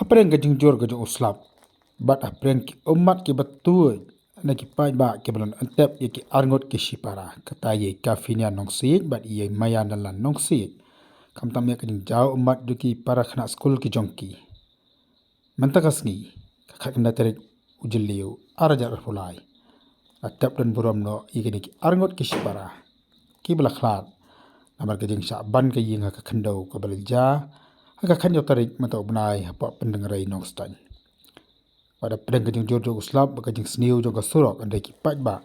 Apreng ke jor ke uslap. Bat apreng ki umat ki betul. Na ki pai ba ki belon antep ye ki arngot ki shipara. Kata ye kafinia nong sit bat ye maya nalan nong sit. Kam tam ye ke jauh umat du ki para khana skul ki jongki. Mantakas ngi. Kakak kena terik ujeliu arajar fulai. Atap dan buram no ye ki arngot ki shipara. Ki bela khlat. Namar ke jing ban ke yinga ka khandau ka belja. Haka khanyo tarik mata ubnai hapa pendengarai nong stan. Pada pedang kejing jodoh uslap baka jing sniu jong surok andai ki pat ba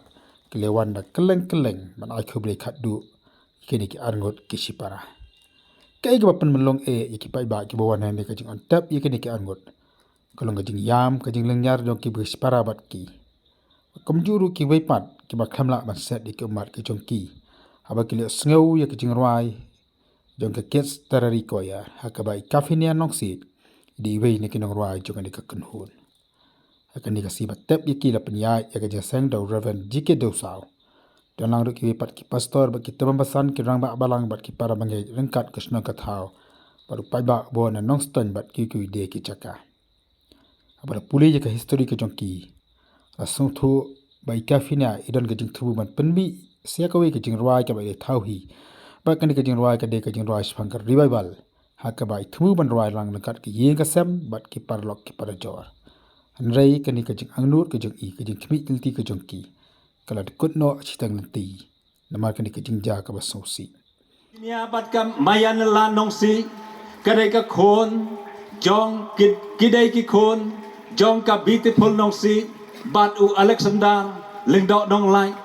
kelewan da keleng man ai khubre khaddu kini ki arngot ki sipara. Kai ki bapan melong ki pat ba ki bawan hande kejing ontap kini ki arngot. Kalong kejing yam kejing lengyar jong ki sipara bat ki. Kamjuru ki weipat ki ba khamla ban set ki umat ki jong ki. Aba ki le sneu kejing ruai jong ke kids terari koya hakabai kafinia nong sit di wei ni kinong ruai jong ni ka kenhun. Akan dikasih batep yaki la penyai ya kerja seng dau reven jike dau sau. Dan lang ruk ki pat ki pastor bat ki temambasan ki rang ba balang bat ki para bangai rengkat ke senang kathau. Baru pai ba bo na nong ston bat ki de ki caka. Abara puli je ka history ke jongki. Asung thu bai kafina idon ke jing thu ban penbi sia kawe ke jing ruai ka bai thau hi. Ba kan ke jing ruai ka de ke jing ruai spangkar revival. Ha ka bai thu ban ruai lang lekat ki yeng ka sem bat ki parlok ki para jor. Anrai kani kajing angnur kajing kajing kmi ilti kajing ki kala dekut no chitang nanti namar kani kajing ja ka basausi nia bat kam mayan la nong si kadai ka khon jong kidai ki khon jong ka beautiful nong si bat u Alexander lengdo dong lai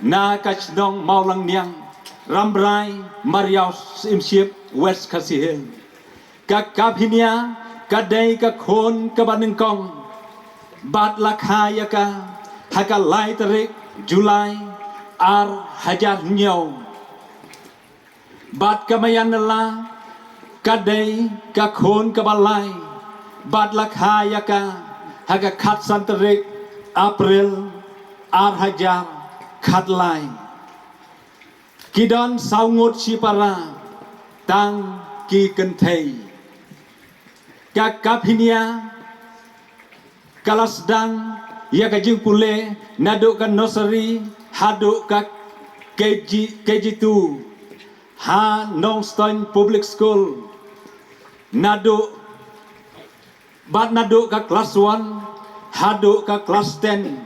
na ka chdong maulang niang rambrai mariaus imship west kasihel ka kaphinia kadai ka khon ka baneng kong bat lakhaya ka haka lai tarik Julai ar hajar nyau bat kamayan la kadai ka khon ka balai bat lakhaya ka haka khat san tarik April ar hajar khat lai kidon saungut sipara tang ki kenthei ka kaphinia kalau sedang ia kajing pule naduk kan nursery haduk ka KG2 ha Nongstoin Public School naduk ka kelas 1 haduk ka kelas 10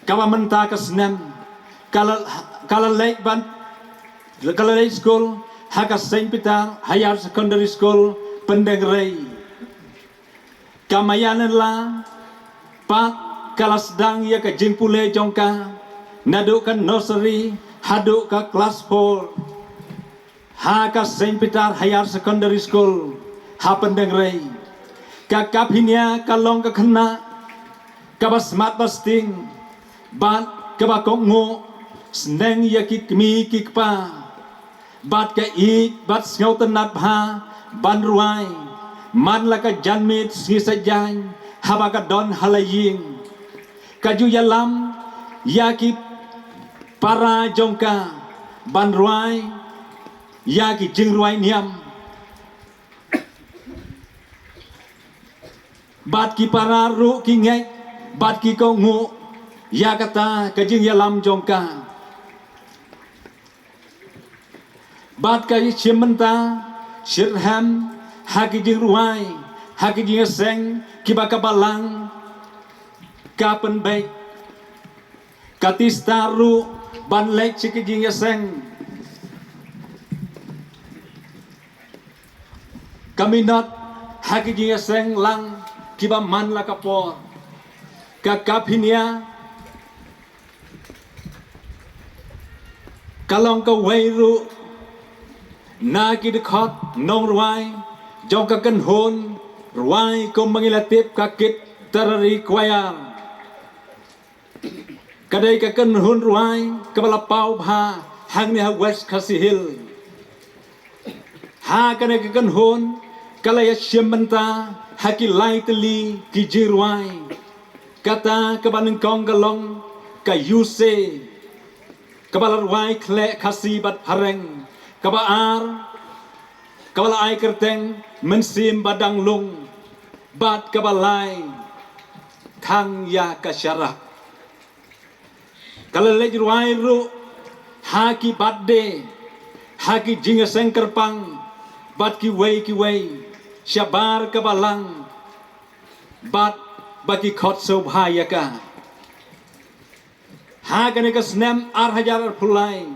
kawa menta ka senam kalau late school ha ka Saint Peter Higher Secondary School Pendengrai kamayanan la pak kalas dang ya ka jimpule jongka naduk kan nursery haduk ka kelas 4 ha ka Saint Peter Higher Secondary School ha pendengrai ka kaphinia kalong ka khna ka basmat basting bat ka ba kongo sneng ya ki kmi ki pa bat ka I bat ngau tenat bha ban ruai man laka janmit sisajang habaka don halaying kaju yalam yaki para jongka banruai yaki jingruai niam bat ki para ru ki ngek bat ki kongu yakata kajing yalam jongka bat ka chimenta shirham haki jing ruai haki jing seng kibaka balang kapen baik katistaru ban lek chiki jing seng kaminat haki jing seng lang kiba man la kapor kakaphinia kalong ka weiru na kidkhot nong ruai jong ka kan hon ruai ko mangilatip kakit terari kwaya kadai ka kan hon ruai kabala pau bha hang ni ha west kasihil ha kadai ka kan hon kalaya syementa haki lai teli ki jiruai kata kabaneng kong galong ka yuse kabala ruai kle kasibat hareng kabaar kabala ai kerteng mensim badang lung bat kabalay thang ya kasyara kalalej ruai ru haki badde haki jinga sengkerpang bat ki wei syabar kabalang bat bagi khot sobhayaka hakane ka snem ar hajar ar phulai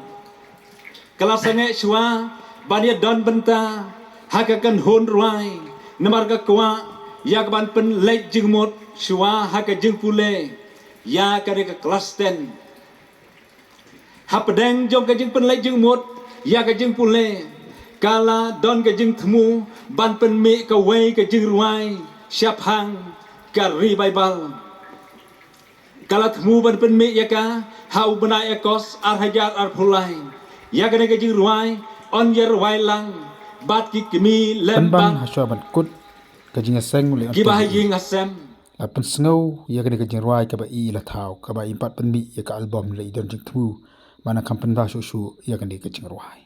kala sange shwa bania don benta hakakan hon ruai namar ka kwa yak ban pen lej jingmot shwa haka jing pule ya kare ka kelas 10 hapadeng jong ka jing pen lej jingmot ya ka jing pule kala don ka jing thmu ban pen me ka wei ka jing ruai syap hang ka ri bible kala thmu ban pen me ya ka hau bana ya kos ar hajar ar phulai ya ka jing ruai on yer wai lang bat ki kimi Ban lembang haswa ban kut ka jinga seng le ki bah ying asem la pen sngau ya ka jing ruai ka ba i la thau ka ba impat pen mi ya ka album le idon jing thu mana kampen da shu ya ka jing ruai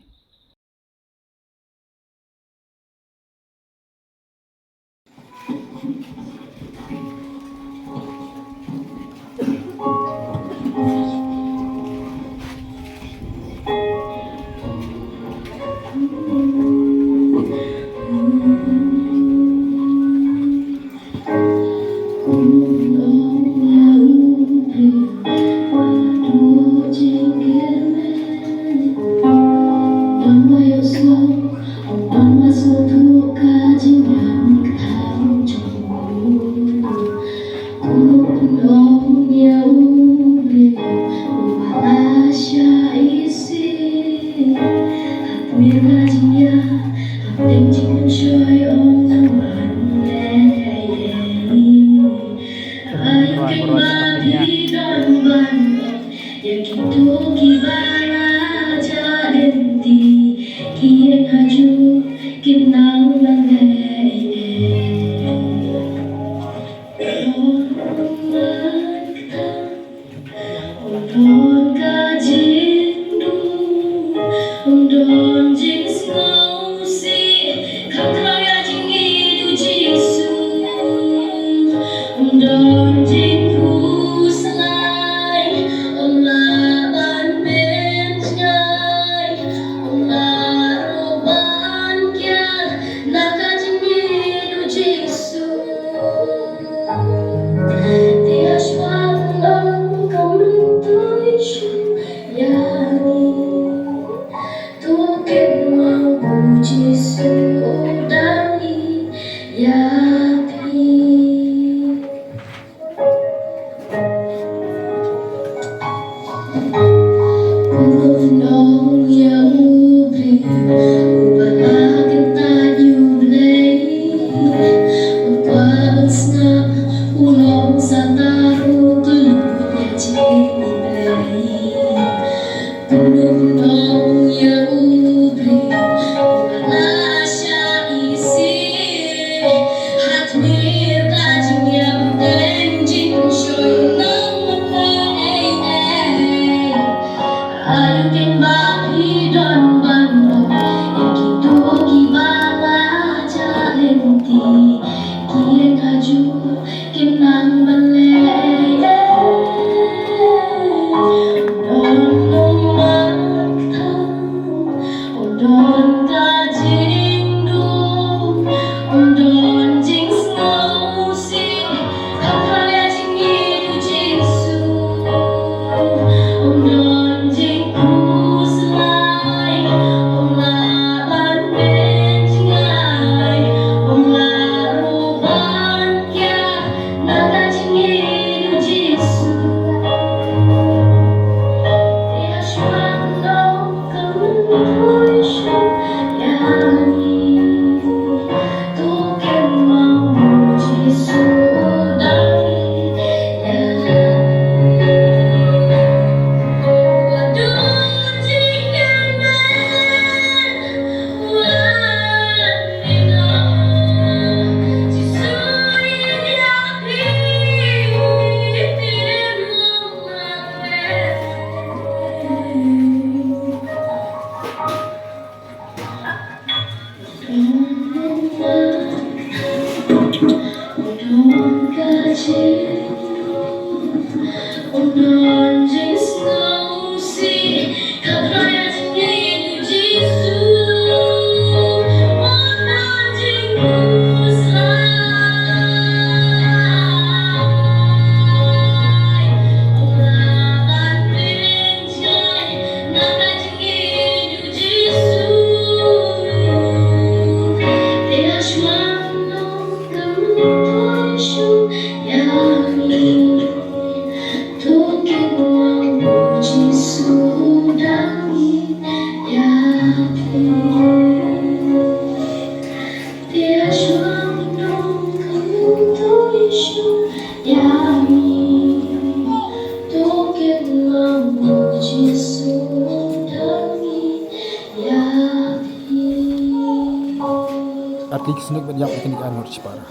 Atlik snik bet yak ikan ikan ngot sipara.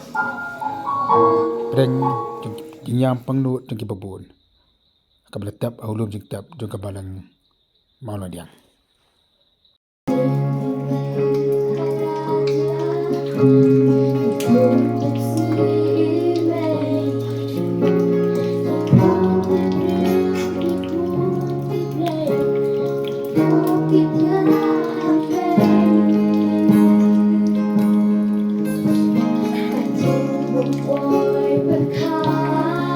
Preng jeng nyam pengnut jeng kibabun. Kabel tap aulum jeng tap jeng kabalang maula diang.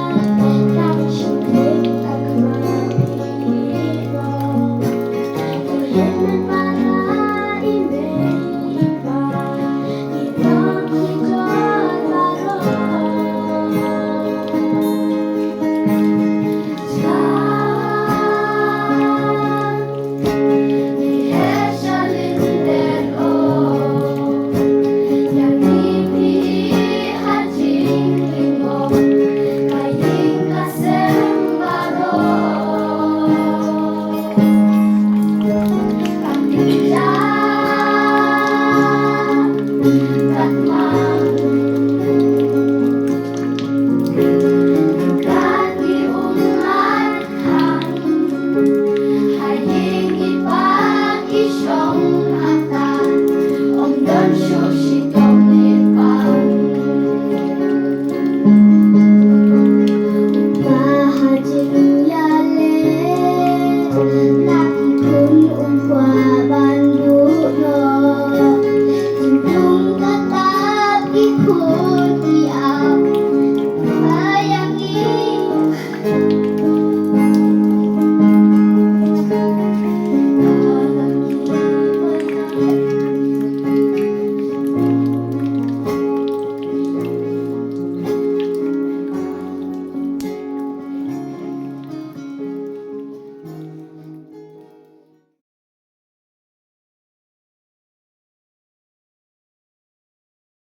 Hãy subscribe cho kênh Ghiền Mì Gõ để không bỏ lỡ